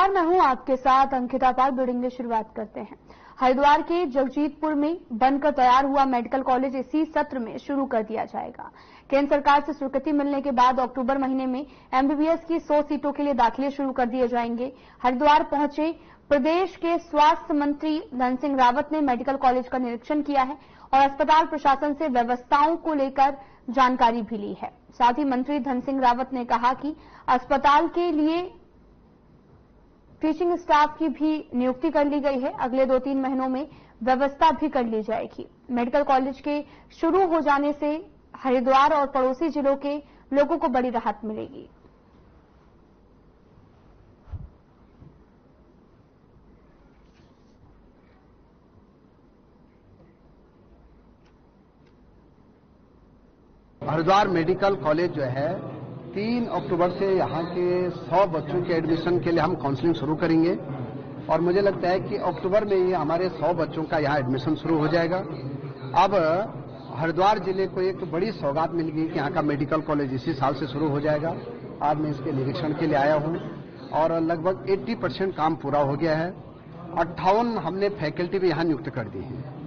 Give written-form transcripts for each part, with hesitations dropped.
नमस्कार, मैं हूं आपके साथ अंकिता पाल। ब्रीडिंग की शुरुआत करते हैं। हरिद्वार के जगजीतपुर में बनकर तैयार हुआ मेडिकल कॉलेज इसी सत्र में शुरू कर दिया जाएगा। केंद्र सरकार से स्वीकृति मिलने के बाद अक्टूबर महीने में एमबीबीएस की 100 सीटों के लिए दाखिले शुरू कर दिए जाएंगे। हरिद्वार पहुंचे प्रदेश के स्वास्थ्य मंत्री धन सिंह रावत ने मेडिकल कॉलेज का निरीक्षण किया है और अस्पताल प्रशासन से व्यवस्थाओं को लेकर जानकारी भी ली है। साथ ही मंत्री धन सिंह रावत ने कहा कि अस्पताल के लिए टीचिंग स्टाफ की भी नियुक्ति कर ली गई है। अगले 2-3 महीनों में व्यवस्था भी कर ली जाएगी। मेडिकल कॉलेज के शुरू हो जाने से हरिद्वार और पड़ोसी जिलों के लोगों को बड़ी राहत मिलेगी। हरिद्वार मेडिकल कॉलेज जो है 3 अक्टूबर से यहाँ के 100 बच्चों के एडमिशन के लिए हम काउंसलिंग शुरू करेंगे और मुझे लगता है कि अक्टूबर में ही हमारे 100 बच्चों का यहाँ एडमिशन शुरू हो जाएगा। अब हरिद्वार जिले को एक बड़ी सौगात मिल गई कि यहाँ का मेडिकल कॉलेज इसी साल से शुरू हो जाएगा। आज मैं इसके निरीक्षण के लिए आया हूँ और लगभग 80% काम पूरा हो गया है। 58 हमने फैकल्टी भी यहाँ नियुक्त कर दी है।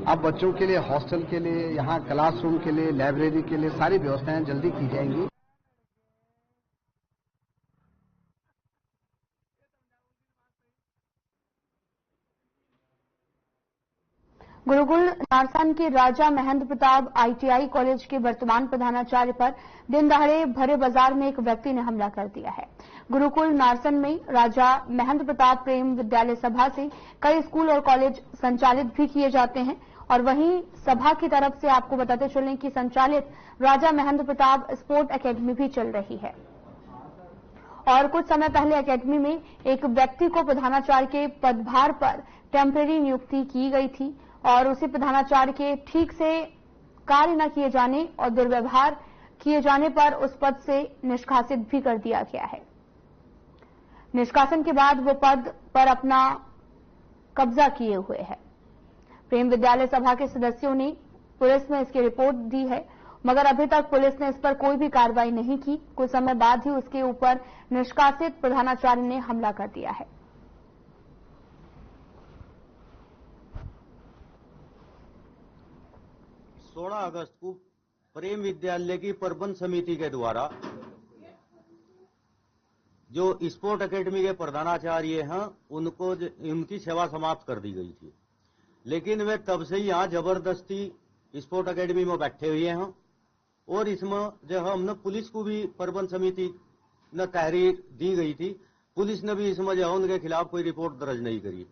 अब बच्चों के लिए हॉस्टल के लिए, यहाँ क्लासरूम के लिए, लाइब्रेरी के लिए सारी व्यवस्थाएं जल्दी की जाएंगी। गुरुकुल नारसन के राजा महेंद्र प्रताप आईटीआई कॉलेज के वर्तमान प्रधानाचार्य पर दिन दहाड़े भरे बाजार में एक व्यक्ति ने हमला कर दिया है। गुरुकुल नारसन में राजा महेंद्र प्रताप प्रेम विद्यालय सभा से कई स्कूल और कॉलेज संचालित भी किए जाते हैं और वहीं सभा की तरफ से आपको बताते चलें कि संचालित राजा महेंद्र प्रताप स्पोर्ट एकेडमी भी चल रही है और कुछ समय पहले एकेडमी में एक व्यक्ति को प्रधानाचार्य के पदभार पर टेम्परेरी नियुक्ति की गई थी और उसी प्रधानाचार्य के ठीक से कार्य न किए जाने और दुर्व्यवहार किए जाने पर उस पद से निष्कासित भी कर दिया गया है। निष्कासन के बाद वो पद पर अपना कब्जा किए हुए है। प्रेम विद्यालय सभा के सदस्यों ने पुलिस में इसकी रिपोर्ट दी है मगर अभी तक पुलिस ने इस पर कोई भी कार्रवाई नहीं की। कुछ समय बाद ही उसके ऊपर निष्कासित प्रधानाचार्य ने हमला कर दिया है। 16 अगस्त को प्रेम विद्यालय की प्रबंध समिति के द्वारा जो स्पोर्ट एकेडमी के प्रधानाचार्य हैं उनकी सेवा समाप्त कर दी गई थी, लेकिन वे तब से ही यहाँ जबरदस्ती स्पोर्ट एकेडमी में बैठे हुए हैं और इसमें जो हमने पुलिस को भी प्रबंध समिति ने तहरीर दी गई थी, पुलिस ने भी इसमें जो उनके खिलाफ कोई रिपोर्ट दर्ज नहीं करी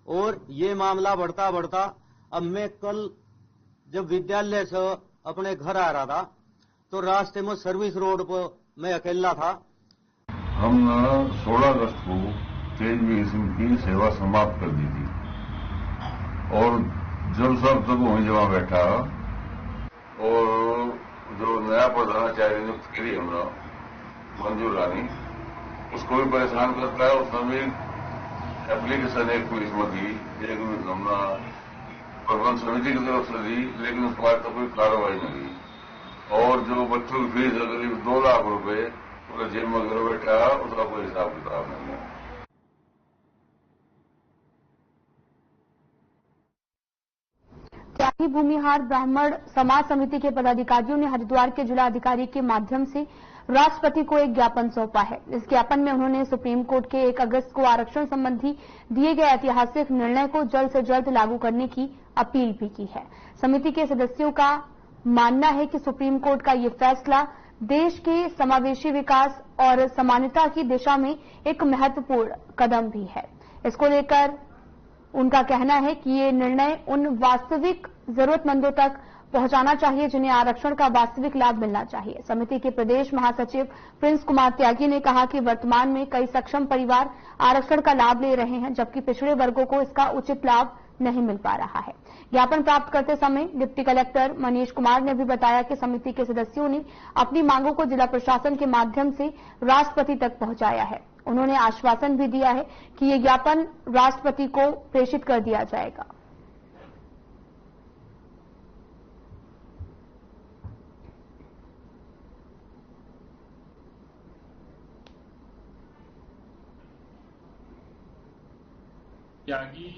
और ये मामला बढ़ता बढ़ता अब मैं कल जब विद्यालय से अपने घर आ रहा था तो रास्ते में सर्विस रोड पर मैं अकेला था। हम 16 अगस्त को तेज किस्म की सेवा समाप्त कर दी थी और जब सब वहीं जमा बैठा और जो नया प्रधानाचार्य नियुक्त करी हमने मंजूर रानी, उसको भी परेशान करता है। उसने भी एप्लीकेशन एक पुलिस में दी, एक हमने प्रबंध समिति की तरफ से दी, लेकिन उस पर तो कोई कार्रवाई नहीं हुई और जो बच्चों की फीस है करीब 2 लाख रुपए पूरा जेब में घर बैठा, उसका कोई हिसाब किताब नहीं है। त्यागी भूमिहार ब्राह्मण समाज समिति के पदाधिकारियों ने हरिद्वार के जिला अधिकारी के माध्यम से राष्ट्रपति को एक ज्ञापन सौंपा है। इस ज्ञापन में उन्होंने सुप्रीम कोर्ट के 1 अगस्त को आरक्षण संबंधी दिए गए ऐतिहासिक निर्णय को जल्द से जल्द लागू करने की अपील भी की है। समिति के सदस्यों का मानना है कि सुप्रीम कोर्ट का ये फैसला देश के समावेशी विकास और समानता की दिशा में एक महत्वपूर्ण कदम भी है। इसको लेकर उनका कहना है कि ये निर्णय उन वास्तविक जरूरतमंदों तक पहुंचाना चाहिए जिन्हें आरक्षण का वास्तविक लाभ मिलना चाहिए। समिति के प्रदेश महासचिव प्रिंस कुमार त्यागी ने कहा कि वर्तमान में कई सक्षम परिवार आरक्षण का लाभ ले रहे हैं जबकि पिछड़े वर्गों को इसका उचित लाभ नहीं मिल पा रहा है। ज्ञापन प्राप्त करते समय डिप्टी कलेक्टर मनीष कुमार ने भी बताया कि समिति के सदस्यों ने अपनी मांगों को जिला प्रशासन के माध्यम से राष्ट्रपति तक पहुंचाया है। उन्होंने आश्वासन भी दिया है कि ये ज्ञापन राष्ट्रपति को प्रेषित कर दिया जाएगा। त्यागी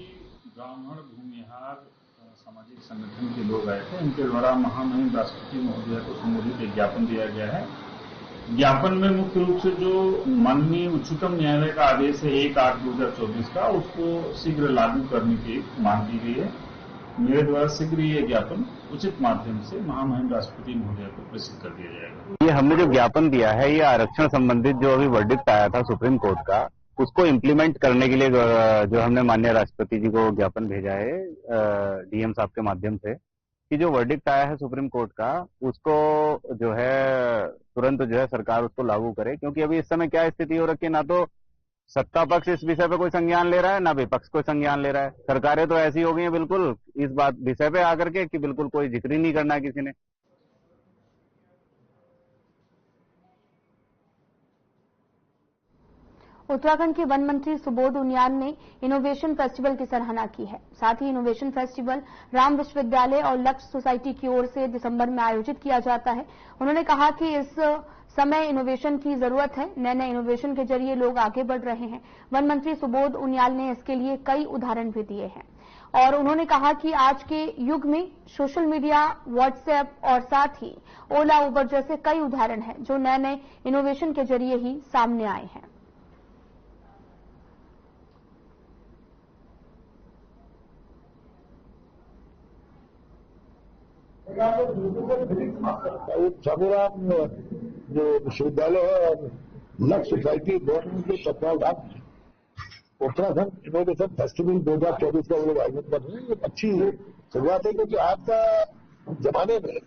ब्राह्मण भूमिहार सामाजिक संगठन के लोग आए थे। उनके द्वारा महामहिम राष्ट्रपति महोदय को संबोधित एक ज्ञापन दिया गया है। ज्ञापन में मुख्य रूप से जो माननीय उच्चतम न्यायालय का आदेश है 1/8/2024 का, उसको शीघ्र लागू करने की मांग की गई है। मेरे द्वारा शीघ्र ये ज्ञापन उचित माध्यम से महामहिम राष्ट्रपति महोदय को प्रेषित कर दिया जाएगा। ये हमने जो ज्ञापन दिया है ये आरक्षण संबंधित जो अभी वर्डिक्ट आया था सुप्रीम कोर्ट का, उसको इम्प्लीमेंट करने के लिए जो हमने माननीय राष्ट्रपति जी को ज्ञापन भेजा है डीएम साहब के माध्यम से कि जो वर्डिक्ट आया है सुप्रीम कोर्ट का उसको जो है तुरंत जो है सरकार उसको लागू करे। क्योंकि अभी इस समय क्या स्थिति हो रखी है, ना तो सत्ता पक्ष इस विषय पे कोई संज्ञान ले रहा है, ना विपक्ष कोई संज्ञान ले रहा है। सरकारें तो ऐसी हो गई हैं बिल्कुल इस बात विषय पे आकर के कि बिल्कुल कोई जिक्र ही नहीं करना है किसी ने। उत्तराखंड के वन मंत्री सुबोध उनियाल ने इनोवेशन फेस्टिवल की सराहना की है। साथ ही इनोवेशन फेस्टिवल राम विश्वविद्यालय और लक्ष्य सोसाइटी की ओर से दिसंबर में आयोजित किया जाता है। उन्होंने कहा कि इस समय इनोवेशन की जरूरत है, नए नए इनोवेशन के जरिए लोग आगे बढ़ रहे हैं। वन मंत्री सुबोध उनियाल ने इसके लिए कई उदाहरण भी दिए हैं और उन्होंने कहा कि आज के युग में सोशल मीडिया, व्हाट्सएप और साथ ही ओला, उबर जैसे कई उदाहरण हैं जो नए नए इनोवेशन के जरिए ही सामने आए हैं। छबुराम जो विश्वविद्यालय है और लक्ष्य सोसाइटी दोनों के तत्वावधान उत्तराखंड इनोवेशन फेस्टिवल 2024 का वो लोग आयोजन कर रहे हैं। ये अच्छी शुरुआत है क्योंकि आज का जमाने में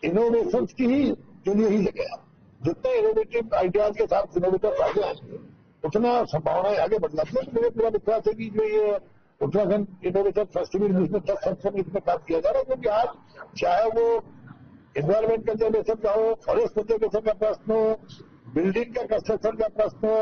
इनोवेशन की ही के लिए ही लगे हैं। जितने इनोवेटिव आइडियाज के साथ इनोवेटर आगे आएंगे उतना संभावनाएं आगे बढ़ जाती है। मुझे पूरा विश्वास है कि जो ये उत्तराखंड इनोवेशन फेस्टिवल जिसमें 10 सेक्शन इसमें काम किया जा रहा है, क्योंकि आज चाहे वो एनवायरमेंट कंजर्वेशन का हो, फॉरेस्ट कंजर्वेशन का प्रश्न हो, बिल्डिंग का कंस्ट्रक्शन का प्रश्न हो।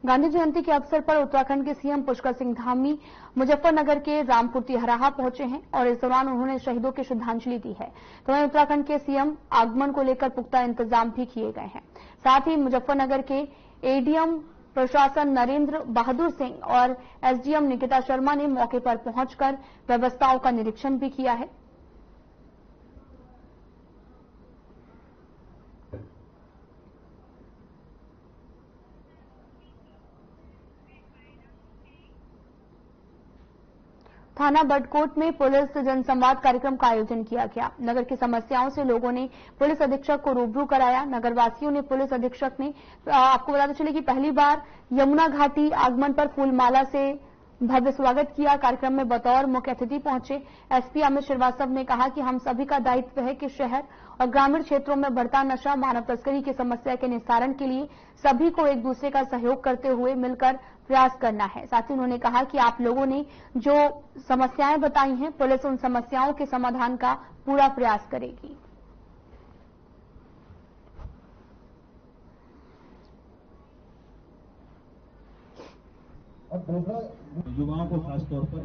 गांधी जयंती के अवसर पर उत्तराखंड के सीएम पुष्कर सिंह धामी मुजफ्फरनगर के रामपुर तिहराहा पहुंचे हैं और इस दौरान उन्होंने शहीदों की श्रद्धांजलि दी है। तो वहीं उत्तराखंड के सीएम आगमन को लेकर पुख्ता इंतजाम भी किए गए हैं। साथ ही मुजफ्फरनगर के एडीएम प्रशासन नरेंद्र बहादुर सिंह और एसडीएम निकिता शर्मा ने मौके पर पहुंचकर व्यवस्थाओं का निरीक्षण भी किया है। थाना बडकोट में पुलिस जनसंवाद कार्यक्रम का आयोजन किया गया। नगर की समस्याओं से लोगों ने पुलिस अधीक्षक को रूबरू कराया। नगरवासियों ने पुलिस अधीक्षक ने आपको बताते चले कि पहली बार यमुना घाटी आगमन पर फूलमाला से भव्य स्वागत किया। कार्यक्रम में बतौर मुख्य अतिथि पहुंचे एसपी अमित श्रीवास्तव ने कहा कि हम सभी का दायित्व है कि शहर और ग्रामीण क्षेत्रों में बढ़ता नशा, मानव तस्करी की समस्या के निस्तारण के लिए सभी को एक दूसरे का सहयोग करते हुए मिलकर प्रयास करना है। साथ ही उन्होंने कहा कि आप लोगों ने जो समस्याएं बताई हैं, पुलिस उन समस्याओं के समाधान का पूरा प्रयास करेगी। और दूसरा युवाओं को खासतौर पर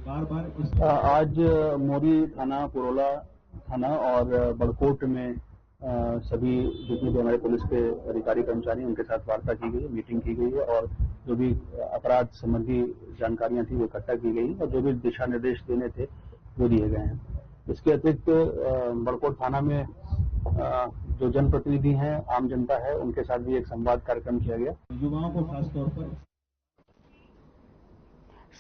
बार आज मोरी थाना, पुरोला थाना और बड़कोट में सभी जितने भी हमारे पुलिस के अधिकारी कर्मचारी उनके साथ वार्ता की गई, मीटिंग की गई है और जो भी अपराध संबंधी जानकारियां थी वो इकट्ठा की गई और जो भी दिशा निर्देश देने थे वो दिए गए हैं। इसके अतिरिक्त बड़कोट थाना में जो जनप्रतिनिधि हैं, आम जनता है, उनके साथ भी एक संवाद कार्यक्रम किया गया। युवाओं को खासतौर पर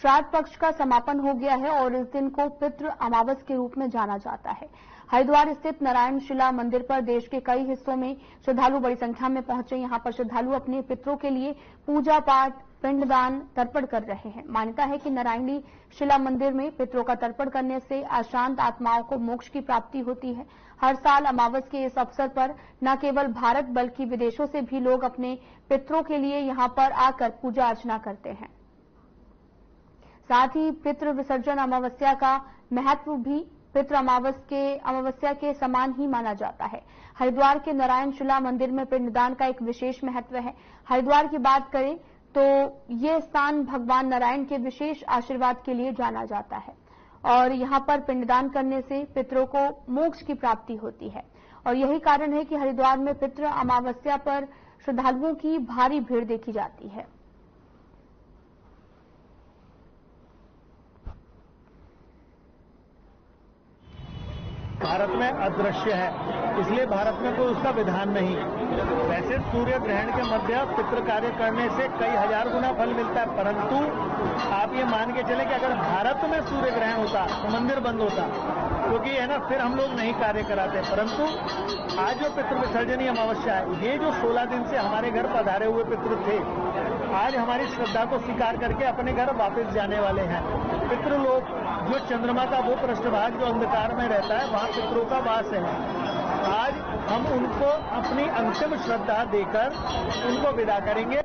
श्राद्ध पक्ष का समापन हो गया है और इस दिन को पितृ अमावस के रूप में जाना जाता है। हरिद्वार स्थित नारायण शिला मंदिर पर देश के कई हिस्सों में श्रद्धालु बड़ी संख्या में पहुंचे। यहां पर श्रद्धालु अपने पितरों के लिए पूजा पाठ, पिंडदान, तर्पण कर रहे हैं। मान्यता है कि नारायणी शिला मंदिर में पितरों का तर्पण करने से अशांत आत्माओं को मोक्ष की प्राप्ति होती है। हर साल अमावस के इस अवसर पर न केवल भारत बल्कि विदेशों से भी लोग अपने पितरों के लिए यहां पर आकर पूजा अर्चना करते हैं। साथ ही पितृ विसर्जन अमावस्या का महत्व भी पितृ अमावस्या के समान ही माना जाता है। हरिद्वार के नारायण शिला मंदिर में पिंडदान का एक विशेष महत्व है। हरिद्वार की बात करें तो ये स्थान भगवान नारायण के विशेष आशीर्वाद के लिए जाना जाता है और यहाँ पर पिंडदान करने से पितरों को मोक्ष की प्राप्ति होती है और यही कारण है कि हरिद्वार में पितृ अमावस्या पर श्रद्धालुओं की भारी भीड़ देखी जाती है। भारत में अदृश्य है, इसलिए भारत में कोई उसका विधान नहीं। वैसे सूर्य ग्रहण के मध्य पितृ कार्य करने से कई हजार गुना फल मिलता है, परंतु आप ये मान के चले कि अगर भारत में सूर्य ग्रहण होता तो मंदिर बंद होता, क्योंकि है ना, फिर हम लोग नहीं कार्य कराते। परंतु आज जो पितृ विसर्जनी अमावस्या है, ये जो 16 दिन से हमारे घर पधारे हुए पितृ थे, आज हमारी श्रद्धा को स्वीकार करके अपने घर वापस जाने वाले हैं। पितृलोक जो चंद्रमा का वो पृष्ठभाग जो अंधकार में रहता है, वहां पितरों का वास है। आज हम उनको अपनी अंतिम श्रद्धा देकर उनको विदा करेंगे।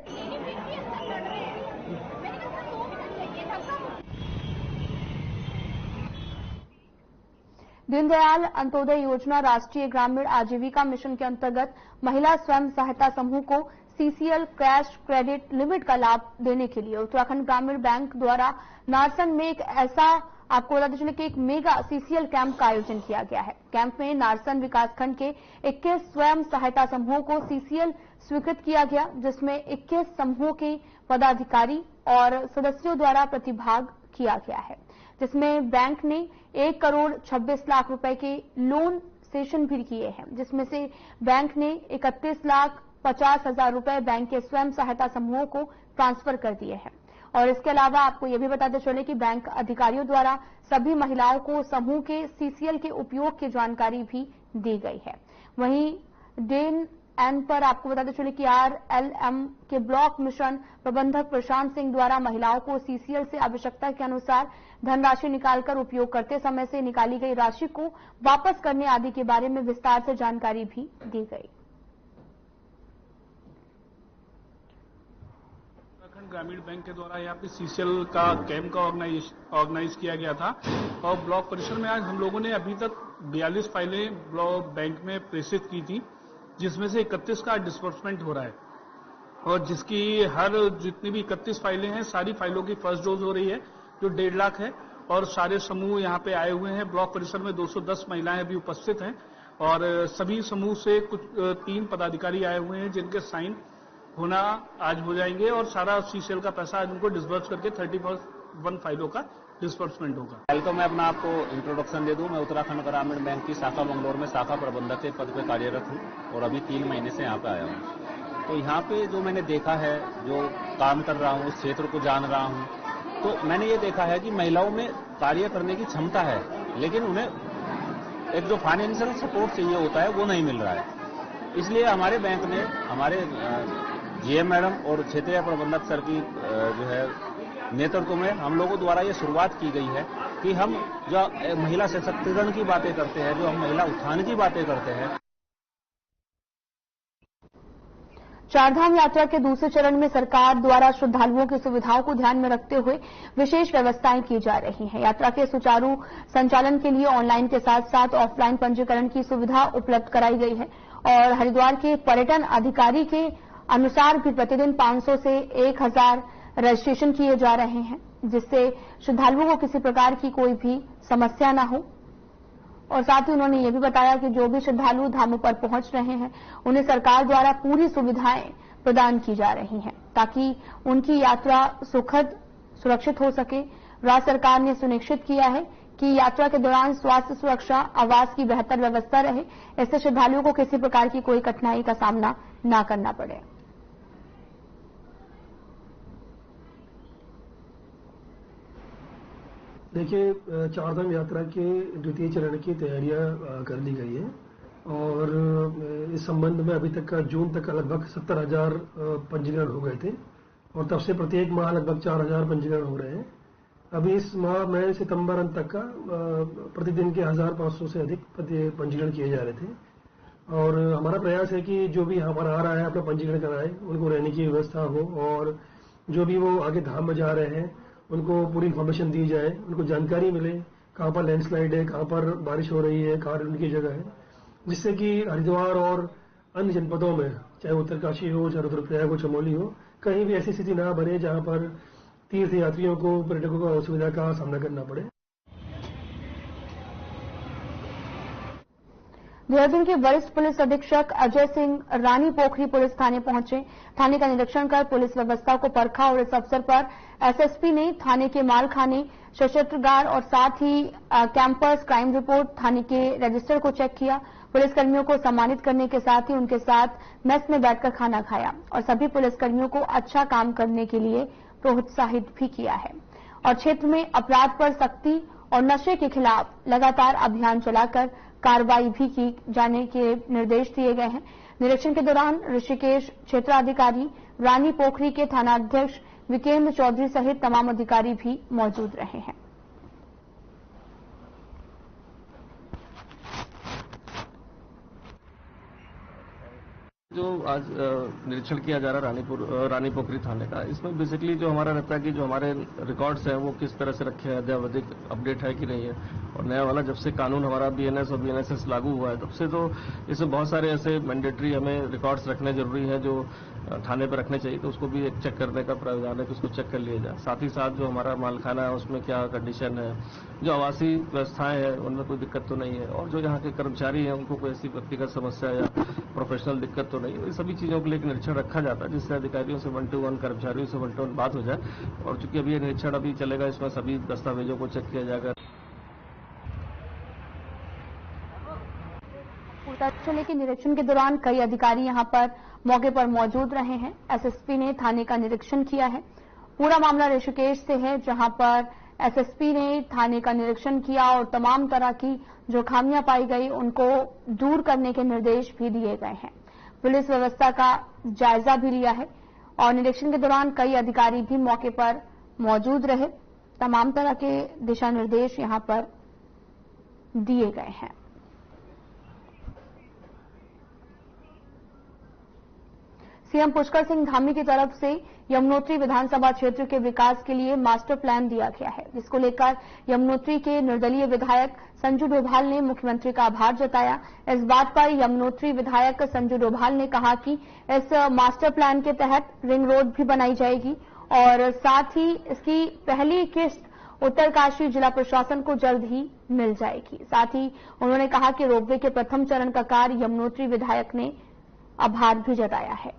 दीनदयाल अंत्योदय योजना राष्ट्रीय ग्रामीण आजीविका मिशन के अंतर्गत महिला स्वयं सहायता समूह को सीसीएल कैश क्रेडिट लिमिट का लाभ देने के लिए उत्तराखंड ग्रामीण बैंक द्वारा नारसन में एक ऐसा आपको बताते चले कि एक मेगा सीसीएल कैंप का आयोजन किया गया है। कैंप में नारसन विकासखंड के 21 स्वयं सहायता समूहों को सीसीएल स्वीकृत किया गया, जिसमें 21 समूहों के पदाधिकारी और सदस्यों द्वारा प्रतिभाग किया गया है, जिसमें बैंक ने 1 करोड़ 26 लाख रुपए के लोन सेशन भी किए हैं, जिसमें से बैंक ने 31,50,000 रुपए बैंक के स्वयं सहायता समूहों को ट्रांसफर कर दिए हैं। और इसके अलावा आपको यह भी बताते चले कि बैंक अधिकारियों द्वारा सभी महिलाओं को समूह के सीसीएल के उपयोग की जानकारी भी दी गई है। वहीं डेन एन पर आपको बताते चले कि आरएलएम के ब्लॉक मिशन प्रबंधक प्रशांत सिंह द्वारा महिलाओं को सीसीएल से आवश्यकता के अनुसार धनराशि निकालकर उपयोग करते समय से निकाली गई राशि को वापस करने आदि के बारे में विस्तार से जानकारी भी दी गई। उत्तराखंड ग्रामीण बैंक के द्वारा यहाँ पे सीसीएल का कैंप का ऑर्गेनाइज किया गया था और ब्लॉक परिसर में आज हम लोगों ने अभी तक 42 फाइलें ब्लॉक बैंक में प्रेषित की थी, जिसमें से 31 का डिस्बर्समेंट हो रहा है और जिसकी हर जितनी भी 31 फाइलें हैं, सारी फाइलों की फर्स्ट डोज हो रही है जो 1.5 लाख है और सारे समूह यहाँ पे आए हुए हैं। ब्लॉक परिसर में 210 महिलाएं अभी उपस्थित हैं और सभी समूह से कुछ 3 पदाधिकारी आए हुए हैं जिनके साइन होना आज हो जाएंगे और सारा सीसीएल का पैसा आज उनको डिस्बर्स करके 31 फाइलों का डिस्बर्समेंट होगा। पहले तो मैं अपना आपको इंट्रोडक्शन दे दूं। मैं उत्तराखंड ग्रामीण बैंक की शाखा बंगलौर में शाखा प्रबंधक के पद पे कार्यरत हूं और अभी 3 महीने से यहाँ पे आया हूं। तो यहाँ पे जो मैंने देखा है, जो काम कर रहा हूँ, उस क्षेत्र को जान रहा हूँ, तो मैंने ये देखा है कि महिलाओं में कार्य करने की क्षमता है, लेकिन उन्हें एक जो फाइनेंशियल सपोर्ट चाहिए होता है वो नहीं मिल रहा है। इसलिए हमारे बैंक ने, हमारे जीएम मैडम और क्षेत्रीय प्रबंधक सर की जो है नेतृत्व में हम लोगों द्वारा ये शुरुआत की गई है कि हम जो महिला सशक्तिकरण की बातें करते हैं, जो हम महिला उत्थान की बातें करते हैं। चारधाम यात्रा के दूसरे चरण में सरकार द्वारा श्रद्धालुओं की सुविधाओं को ध्यान में रखते हुए विशेष व्यवस्थाएं की जा रही हैं। यात्रा के सुचारू संचालन के लिए ऑनलाइन के साथ साथ ऑफलाइन पंजीकरण की सुविधा उपलब्ध कराई गई है और हरिद्वार के पर्यटन अधिकारी के अनुसार भी प्रतिदिन 500 से 1000 रजिस्ट्रेशन किए जा रहे हैं, जिससे श्रद्धालुओं को किसी प्रकार की कोई भी समस्या न हो। और साथ ही उन्होंने ये भी बताया कि जो भी श्रद्धालु धामों पर पहुंच रहे हैं, उन्हें सरकार द्वारा पूरी सुविधाएं प्रदान की जा रही हैं ताकि उनकी यात्रा सुखद सुरक्षित हो सके। राज्य सरकार ने सुनिश्चित किया है कि यात्रा के दौरान स्वास्थ्य सुरक्षा, आवास की बेहतर व्यवस्था रहे, इससे श्रद्धालुओं को किसी प्रकार की कोई कठिनाई का सामना न करना पड़े। देखिए, चारधाम यात्रा के द्वितीय चरण की तैयारियां कर ली गई है और इस संबंध में अभी तक का जून तक लगभग 70,000 पंजीकरण हो गए थे और तब से प्रत्येक माह लगभग 4,000 पंजीकरण हो रहे हैं। अभी इस माह में सितंबर अंत तक का प्रतिदिन के 1,500 से अधिक पंजीकरण किए जा रहे थे और हमारा प्रयास है कि जो भी हमारा आ रहा है अपना पंजीकरण कराए, उनको रहने की व्यवस्था हो और जो भी वो आगे धाम में जा रहे हैं उनको पूरी इन्फॉर्मेशन दी जाए, उनको जानकारी मिले कहाँ पर लैंडस्लाइड है, कहाँ पर बारिश हो रही है, कहाँ उनकी जगह है, जिससे कि हरिद्वार और अन्य जनपदों में, चाहे उत्तरकाशी हो, चाहे रुद्रप्रयाग हो, चमोली हो, कहीं भी ऐसी स्थिति ना बने जहाँ पर तीर्थ यात्रियों को, पर्यटकों को असुविधा का सामना करना पड़े। देहरादून के वरिष्ठ पुलिस अधीक्षक अजय सिंह रानी पोखरी पुलिस थाने पहुंचे। थाने का निरीक्षण कर पुलिस व्यवस्था को परखा और इस अवसर पर एसएसपी ने थाने के मालखाने, सशस्त्रागार और साथ ही कैंपस क्राइम रिपोर्ट, थाने के रजिस्टर को चेक किया। पुलिसकर्मियों को सम्मानित करने के साथ ही उनके साथ मेस में बैठकर खाना खाया और सभी पुलिसकर्मियों को अच्छा काम करने के लिए प्रोत्साहित भी किया है। और क्षेत्र में अपराध पर सख्ती और नशे के खिलाफ लगातार अभियान चलाकर कार्रवाई भी की जाने के निर्देश दिए गए हैं। निरीक्षण के दौरान ऋषिकेश क्षेत्राधिकारी, रानी पोखरी के थानाध्यक्ष विकेंद्र चौधरी सहित तमाम अधिकारी भी मौजूद रहे हैं। जो आज निरीक्षण किया जा रहा है रानी पोखरी थाने का, इसमें बेसिकली जो हमारा रहता है कि जो हमारे रिकॉर्ड्स हैं वो किस तरह से रखे हैं, अद्यावधिक अपडेट है कि नहीं है। और नया वाला जब से कानून हमारा बीएनएस और बीएनएसएस लागू हुआ है तब से तो इसमें बहुत सारे ऐसे मैंडेटरी हमें रिकॉर्ड्स रखने जरूरी है जो थाने पर रखने चाहिए, तो उसको भी एक चेक करने का प्रावधान है कि उसको चेक कर लिया जाए। साथ ही साथ जो हमारा मालखाना है उसमें क्या कंडीशन है, जो आवासीय व्यवस्थाएं हैं उनमें कोई दिक्कत तो नहीं है, और जो यहाँ के कर्मचारी हैं उनको कोई ऐसी व्यक्तिगत समस्या या प्रोफेशनल दिक्कत तो नहीं है। सभी चीजों के लिए एक निरीक्षण रखा जाता है जिससे अधिकारियों से 1-to-1, कर्मचारियों से 1-to-1 बात हो जाए। और चूंकि अभी ये निरीक्षण अभी चलेगा, इसमें सभी दस्तावेजों को चेक किया जाएगा। चले के निरीक्षण के दौरान कई अधिकारी यहां पर मौके पर मौजूद रहे हैं। एसएसपी ने थाने का निरीक्षण किया है। पूरा मामला ऋषिकेश से है, जहां पर एसएसपी ने थाने का निरीक्षण किया और तमाम तरह की जो खामियां पाई गई उनको दूर करने के निर्देश भी दिए गए हैं। पुलिस व्यवस्था का जायजा भी लिया है और निरीक्षण के दौरान कई अधिकारी भी मौके पर मौजूद रहे। तमाम तरह के दिशा निर्देश यहां पर दिए गए हैं। सीएम पुष्कर सिंह धामी की तरफ से यमुनोत्री विधानसभा क्षेत्र के विकास के लिए मास्टर प्लान दिया गया है, जिसको लेकर यमुनोत्री के निर्दलीय विधायक संजू डोभाल ने मुख्यमंत्री का आभार जताया। इस बात पर यमुनोत्री विधायक संजू डोभाल ने कहा कि इस मास्टर प्लान के तहत रिंग रोड भी बनाई जाएगी और साथ ही इसकी पहली किस्त उत्तरकाशी जिला प्रशासन को जल्द ही मिल जाएगी। साथ ही उन्होंने कहा कि रोपवे के प्रथम चरण का कार्य यमुनोत्री विधायक ने आभार भी जताया है।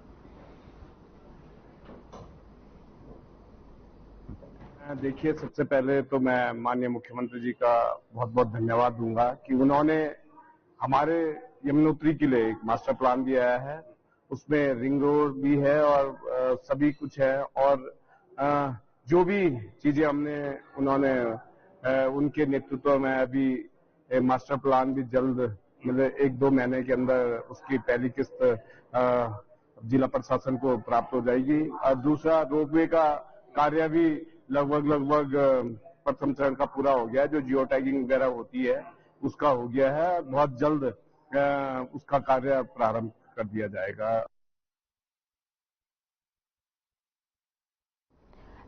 देखिए, सबसे पहले तो मैं माननीय मुख्यमंत्री जी का बहुत बहुत धन्यवाद दूंगा कि उन्होंने हमारे यमुनोत्री के लिए एक मास्टर प्लान दिया है। उसमें रिंग रोड भी है और सभी कुछ है, और जो भी चीजें उन्होंने उनके नेतृत्व में अभी मास्टर प्लान भी जल्द, मतलब 1-2 महीने के अंदर उसकी पहली किस्त जिला प्रशासन को प्राप्त हो जाएगी। और दूसरा, रोपवे का कार्य भी लगभग प्रथम चरण का पूरा हो गया है। जो जियो टैगिंग वगैरह होती है उसका हो गया है, बहुत जल्द उसका कार्य प्रारंभ कर दिया जाएगा।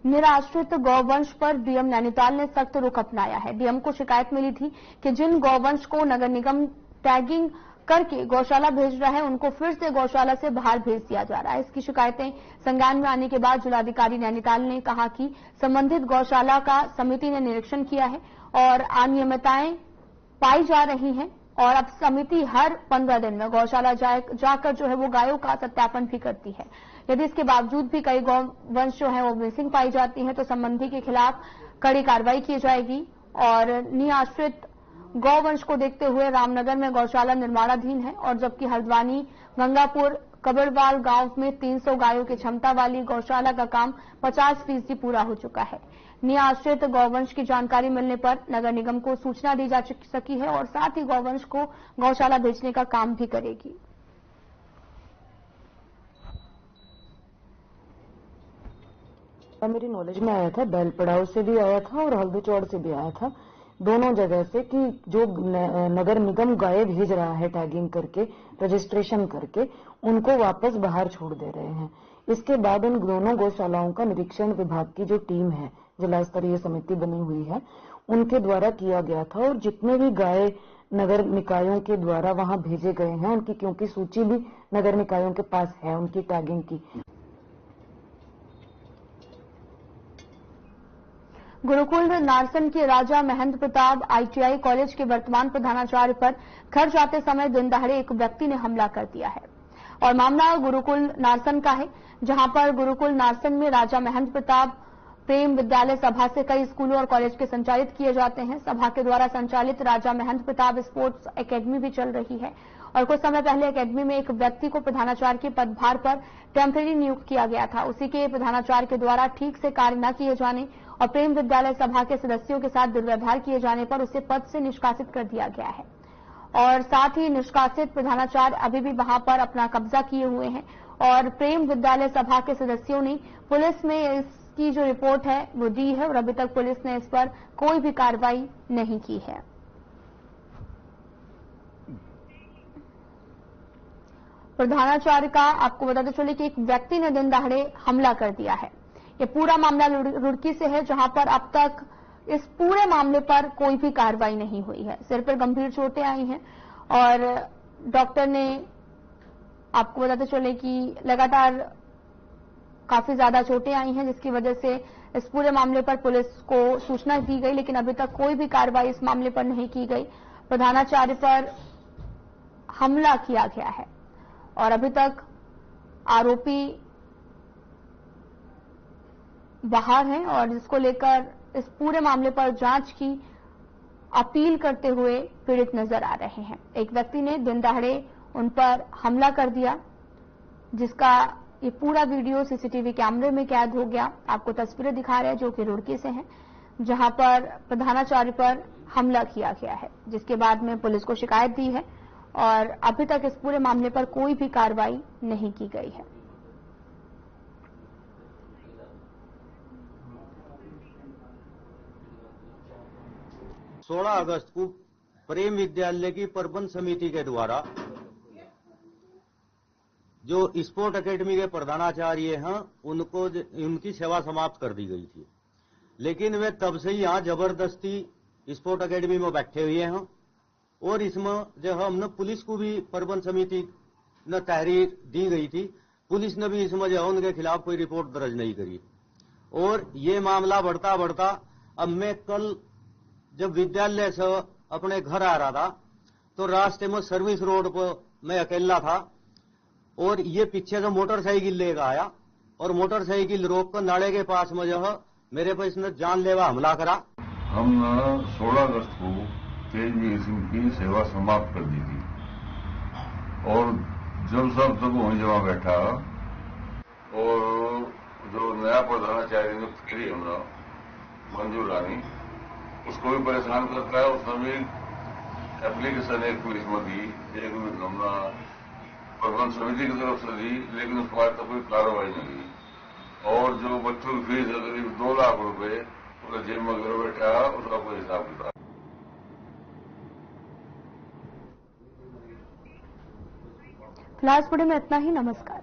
निराश्रित गौवंश पर डीएम नैनीताल ने सख्त रुख अपनाया है। डीएम को शिकायत मिली थी कि जिन गौवंश को नगर निगम टैगिंग करके गौशाला भेज रहा है उनको फिर से गौशाला से बाहर भेज दिया जा रहा है। इसकी शिकायतें संज्ञान में आने के बाद जिलाधिकारी नैनीताल ने कहा कि संबंधित गौशाला का समिति ने निरीक्षण किया है और अनियमितताएं पाई जा रही हैं और अब समिति हर 15 दिन में गौशाला जाकर जो है वो गायों का सत्यापन भी करती है। यदि इसके बावजूद भी कई गौवंश जो है वो मिसिंग पाई जाती है तो संबंधी के खिलाफ कड़ी कार्रवाई की जाएगी। और निराश्रित गौवंश को देखते हुए रामनगर में गौशाला निर्माणाधीन है और जबकि हल्द्वानी, गंगापुर, कबड़वाल गांव में 300 गायों की क्षमता वाली गौशाला का काम 50% पूरा हो चुका है। निराश्रित गौवंश की जानकारी मिलने पर नगर निगम को सूचना दी जा सकी है और साथ ही गौवंश को गौशाला भेजने का काम भी करेगी। मेरी नॉलेज में आया था, बैल पड़ाव से भी आया था और हल्दी चौड़ से भी आया था, दोनों जगह से, कि जो नगर निगम गाय भेज रहा है टैगिंग करके, रजिस्ट्रेशन करके, उनको वापस बाहर छोड़ दे रहे हैं। इसके बाद उन दोनों गौशालाओं का निरीक्षण विभाग की जो टीम है, जिला स्तरीय समिति बनी हुई है, उनके द्वारा किया गया था और जितने भी गाय नगर निकायों के द्वारा वहां भेजे गए हैं उनकी, क्योंकि सूची भी नगर निकायों के पास है उनकी टैगिंग की। गुरुकुल नारसन के राजा महेंद्र प्रताप ITI कॉलेज के वर्तमान प्रधानाचार्य पर घर जाते समय दिन दहाड़े एक व्यक्ति ने हमला कर दिया है और मामला गुरुकुल नारसन का है, जहां पर गुरुकुल नारसन में राजा महेंद्र प्रताप प्रेम विद्यालय सभा से कई स्कूलों और कॉलेज के संचालित किए जाते हैं। सभा के द्वारा संचालित राजा महेंद्र प्रताप स्पोर्ट्स एकेडमी भी चल रही है और कुछ समय पहले एकेडमी में एक व्यक्ति को प्रधानाचार्य के पदभार पर टेम्परेरी नियुक्त किया गया था। उसी के प्रधानाचार्य के द्वारा ठीक से कार्य न किए जाने और प्रेम विद्यालय सभा के सदस्यों के साथ दुर्व्यवहार किए जाने पर उसे पद से निष्कासित कर दिया गया है और साथ ही निष्कासित प्रधानाचार्य अभी भी वहां पर अपना कब्जा किए हुए हैं और प्रेम विद्यालय सभा के सदस्यों ने पुलिस में इसकी जो रिपोर्ट है वो दी है और अभी तक पुलिस ने इस पर कोई भी कार्रवाई नहीं की है। प्रधानाचार्य का आपको बताते चले कि एक व्यक्ति ने दिन दहाड़े हमला कर दिया है। ये पूरा मामला रुड़की से है, जहां पर अब तक इस पूरे मामले पर कोई भी कार्रवाई नहीं हुई है। सिर पर गंभीर चोटें आई हैं और डॉक्टर ने आपको बताते चले कि लगातार काफी ज्यादा चोटें आई हैं, जिसकी वजह से इस पूरे मामले पर पुलिस को सूचना दी गई, लेकिन अभी तक कोई भी कार्रवाई इस मामले पर नहीं की गई। प्रधानाचार्य पर हमला किया गया है और अभी तक आरोपी बाहर हैं और जिसको लेकर इस पूरे मामले पर जांच की अपील करते हुए पीड़ित नजर आ रहे हैं। एक व्यक्ति ने दिन दहाड़े उन पर हमला कर दिया, जिसका ये पूरा वीडियो सीसीटीवी कैमरे में कैद हो गया। आपको तस्वीरें दिखा रहे हैं जो कि रुड़की से हैं, जहां पर प्रधानाचार्य पर हमला किया गया है, जिसके बाद में पुलिस को शिकायत दी है और अभी तक इस पूरे मामले पर कोई भी कार्रवाई नहीं की गई है। सोलह अगस्त को प्रेम विद्यालय की प्रबंध समिति के द्वारा जो स्पोर्ट एकेडमी के प्रधानाचार्य हैं उनकी सेवा समाप्त कर दी गई थी, लेकिन वे तब से ही यहाँ जबरदस्ती स्पोर्ट एकेडमी में बैठे हुए हैं और इसमें जो हमने पुलिस को भी प्रबंध समिति ने तहरीर दी गई थी, पुलिस ने भी इसमें जो उनके खिलाफ कोई रिपोर्ट दर्ज नहीं करी और ये मामला बढ़ता बढ़ता अब मैं कल जब विद्यालय से अपने घर आ रहा था तो रास्ते में सर्विस रोड पर मैं अकेला था और ये पीछे से मोटरसाइकिल लेकर आया और मोटरसाइकिल रोक कर नाले के पास में जो है मेरे पर इसने जानलेवा हमला करा। हम 16 अगस्त को तेजवीर सिंह की सेवा समाप्त कर दी थी और जब सब वहीं जमा बैठा और जो नया प्रधानाचार्य नियुक्त करी हमने मंजूर रानी, उसको भी परेशान करता है। उसने भी एप्लीकेशन एक पुलिस में दी, एक हमने प्रबंध समिति की तरफ से दी, लेकिन उसके बाद तो कोई कार्रवाई नहीं हुई और जो बच्चों की फीस है करीब 2 लाख रुपए पूरे जेब में घर बैठा है, उसका कोई हिसाब किताब। फिलहाल इस वीडियो में इतना ही। नमस्कार।